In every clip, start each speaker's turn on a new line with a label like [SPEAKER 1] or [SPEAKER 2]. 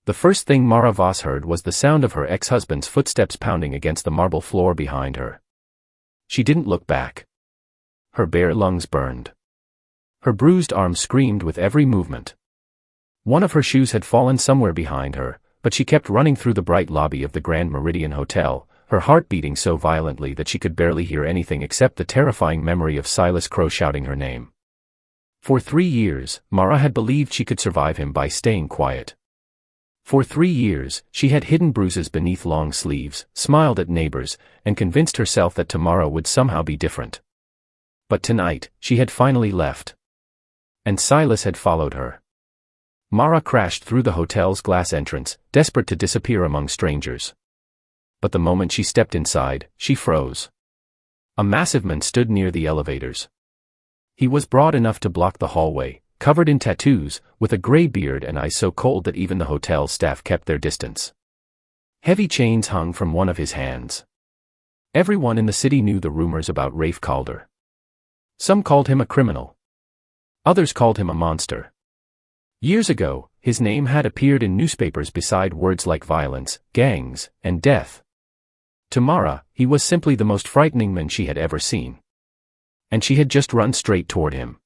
[SPEAKER 1] The first thing Mara Voss heard was the sound of her ex-husband's footsteps pounding against the marble floor behind her. She didn't look back. Her bare lungs burned. Her bruised arms screamed with every movement. One of her shoes had fallen somewhere behind her, but she kept running through the bright lobby of the Grand Meridian Hotel, her heart beating so violently that she could barely hear anything except the terrifying memory of Silas Crow shouting her name. For 3 years, Mara had believed she could survive him by staying quiet. For 3 years, she had hidden bruises beneath long sleeves, smiled at neighbors, and convinced herself that tomorrow would somehow be different. But tonight, she had finally left. And Silas had followed her. Mara crashed through the hotel's glass entrance, desperate to disappear among strangers. But the moment she stepped inside, she froze. A massive man stood near the elevators. He was broad enough to block the hallway, covered in tattoos, with a gray beard and eyes so cold that even the hotel staff kept their distance. Heavy chains hung from one of his hands. Everyone in the city knew the rumors about Rafe Calder. Some called him a criminal. Others called him a monster. Years ago, his name had appeared in newspapers beside words like violence, gangs, and death. To Mara, he was simply the most frightening man she had ever seen. And she had just run straight toward him.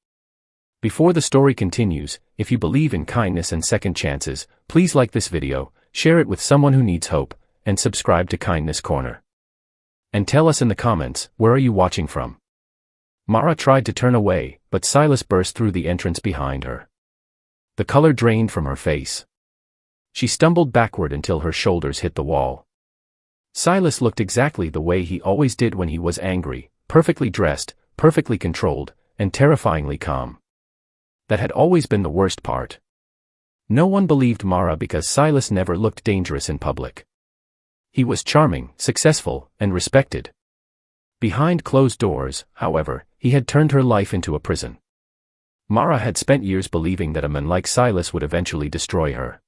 [SPEAKER 1] Before the story continues, if you believe in kindness and second chances, please like this video, share it with someone who needs hope, and subscribe to Kindness Corner. And tell us in the comments, where are you watching from? Mara tried to turn away, but Silas burst through the entrance behind her. The color drained from her face. She stumbled backward until her shoulders hit the wall. Silas looked exactly the way he always did when he was angry, perfectly dressed, perfectly controlled, and terrifyingly calm. That had always been the worst part. No one believed Mara because Silas never looked dangerous in public. He was charming, successful, and respected. Behind closed doors, however, he had turned her life into a prison. Mara had spent years believing that a man like Silas would eventually destroy her.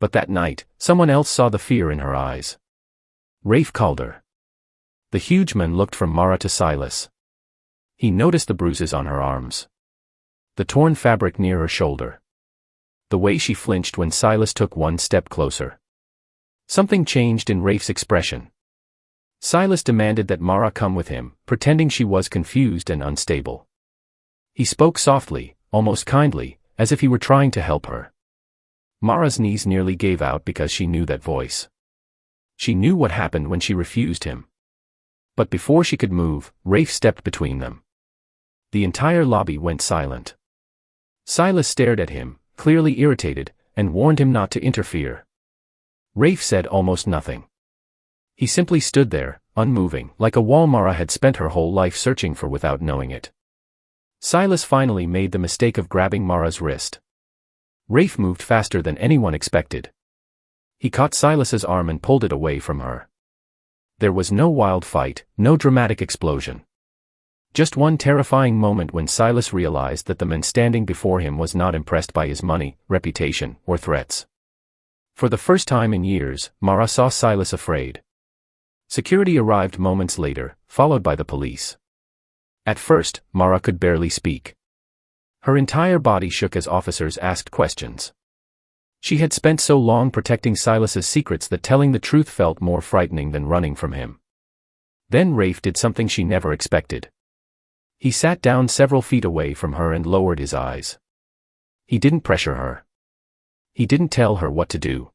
[SPEAKER 1] But that night, someone else saw the fear in her eyes. Rafe Calder. The huge man looked from Mara to Silas. He noticed the bruises on her arms. The torn fabric near her shoulder. The way she flinched when Silas took one step closer. Something changed in Rafe's expression. Silas demanded that Mara come with him, pretending she was confused and unstable. He spoke softly, almost kindly, as if he were trying to help her. Mara's knees nearly gave out because she knew that voice. She knew what happened when she refused him. But before she could move, Rafe stepped between them. The entire lobby went silent. Silas stared at him, clearly irritated, and warned him not to interfere. Rafe said almost nothing. He simply stood there, unmoving, like a wall Mara had spent her whole life searching for without knowing it. Silas finally made the mistake of grabbing Mara's wrist. Rafe moved faster than anyone expected. He caught Silas's arm and pulled it away from her. There was no wild fight, no dramatic explosion. Just one terrifying moment when Silas realized that the man standing before him was not impressed by his money, reputation, or threats. For the first time in years, Mara saw Silas afraid. Security arrived moments later, followed by the police. At first, Mara could barely speak. Her entire body shook as officers asked questions. She had spent so long protecting Silas's secrets that telling the truth felt more frightening than running from him. Then Rafe did something she never expected. He sat down several feet away from her and lowered his eyes. He didn't pressure her. He didn't tell her what to do.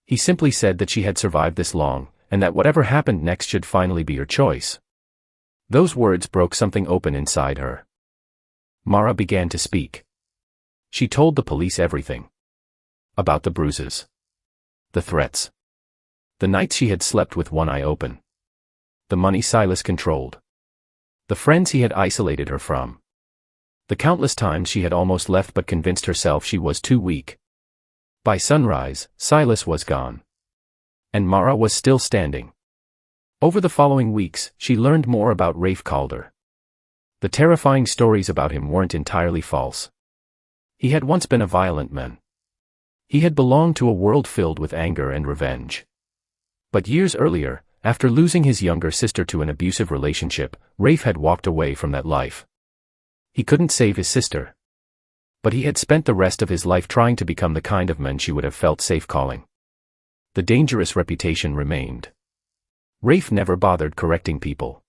[SPEAKER 1] He simply said that she had survived this long, and that whatever happened next should finally be her choice. Those words broke something open inside her. Mara began to speak. She told the police everything. About the bruises. The threats. The nights she had slept with one eye open. The money Silas controlled. The friends he had isolated her from. The countless times she had almost left but convinced herself she was too weak. By sunrise, Silas was gone. And Mara was still standing. Over the following weeks, she learned more about Rafe Calder. The terrifying stories about him weren't entirely false. He had once been a violent man. He had belonged to a world filled with anger and revenge. But years earlier, after losing his younger sister to an abusive relationship, Rafe had walked away from that life. He couldn't save his sister. But he had spent the rest of his life trying to become the kind of man she would have felt safe calling. The dangerous reputation remained. Rafe never bothered correcting people.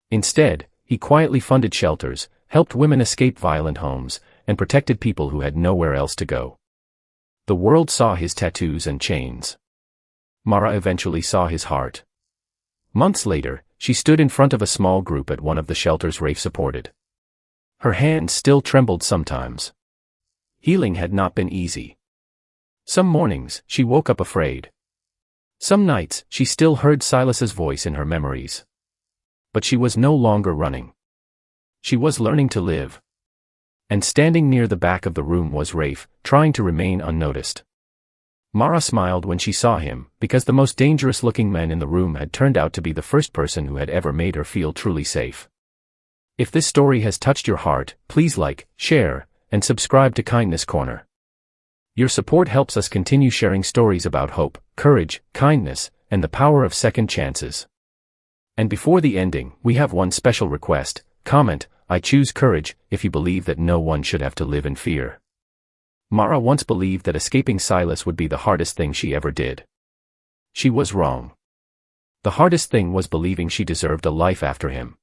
[SPEAKER 1] Instead, he quietly funded shelters, helped women escape violent homes, and protected people who had nowhere else to go. The world saw his tattoos and chains. Mara eventually saw his heart. Months later, she stood in front of a small group at one of the shelters Rafe supported. Her hands still trembled sometimes. Healing had not been easy. Some mornings, she woke up afraid. Some nights, she still heard Silas's voice in her memories. But she was no longer running. She was learning to live. And standing near the back of the room was Rafe, trying to remain unnoticed. Mara smiled when she saw him, because the most dangerous-looking man in the room had turned out to be the first person who had ever made her feel truly safe. If this story has touched your heart, please like, share, and subscribe to Kindness Corner. Your support helps us continue sharing stories about hope, courage, kindness, and the power of second chances. And before the ending, we have one special request. Comment, "I choose courage," if you believe that no one should have to live in fear. Mara once believed that escaping Silas would be the hardest thing she ever did. She was wrong. The hardest thing was believing she deserved a life after him.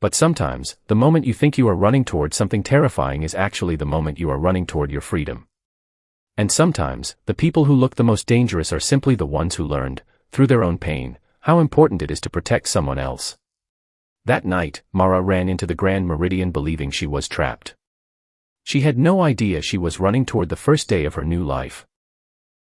[SPEAKER 1] But sometimes, the moment you think you are running toward something terrifying is actually the moment you are running toward your freedom. And sometimes, the people who look the most dangerous are simply the ones who learned, through their own pain, how important it is to protect someone else. That night, Mara ran into the Grand Meridian believing she was trapped. She had no idea she was running toward the first day of her new life.